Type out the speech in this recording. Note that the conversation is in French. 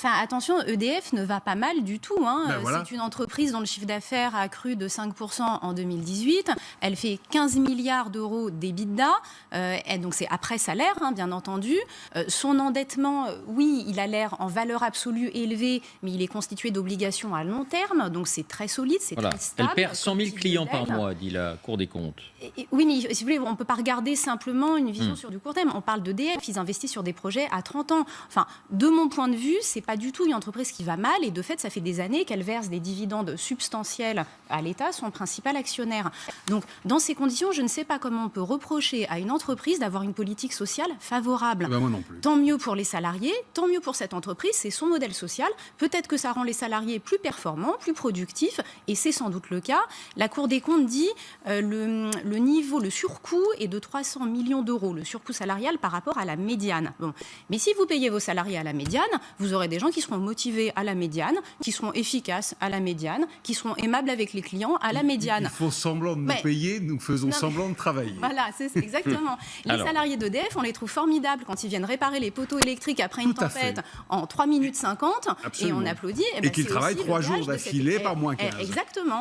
Enfin, attention, EDF ne va pas mal du tout. Voilà. C'est une entreprise dont le chiffre d'affaires a cru de 5% en 2018. Elle fait 15 milliards d'euros d'EBITDA. Et donc, c'est après salaire, bien entendu. Son endettement, oui, il a l'air en valeur absolue élevé, mais il est constitué d'obligations à long terme. Donc, c'est très solide, c'est très stable. Elle perd 100 000 clients par mois, dit la Cour des comptes. Oui, mais si vous voulez, on ne peut pas regarder simplement une vision sur du court terme. On parle d'EDF, ils investissent sur des projets à 30 ans. Enfin, de mon point de vue, c'est pas du tout une entreprise qui va mal et de fait, ça fait des années qu'elle verse des dividendes substantiels à l'État, son principal actionnaire. Donc, dans ces conditions, je ne sais pas comment on peut reprocher à une entreprise d'avoir une politique sociale favorable. Moi non plus. Tant mieux pour les salariés, tant mieux pour cette entreprise, c'est son modèle social. Peut-être que ça rend les salariés plus performants, plus productifs, et c'est sans doute le cas. La Cour des comptes dit le niveau, le surcoût est de 300 millions d'euros, le surcoût salarial par rapport à la médiane. Bon. Mais si vous payez vos salariés à la médiane, vous aurez des gens qui seront motivés à la médiane, qui seront efficaces à la médiane, qui seront aimables avec les clients à la médiane. Ils font semblant de nous payer, nous faisons semblant de travailler. Voilà, c'est exactement. Les salariés d'EDF, on les trouve formidables quand ils viennent réparer les poteaux électriques après une tempête en 3 minutes 50. Absolument. Et on applaudit. Et qu'ils travaillent 3 jours d'affilée par moins 15. Exactement.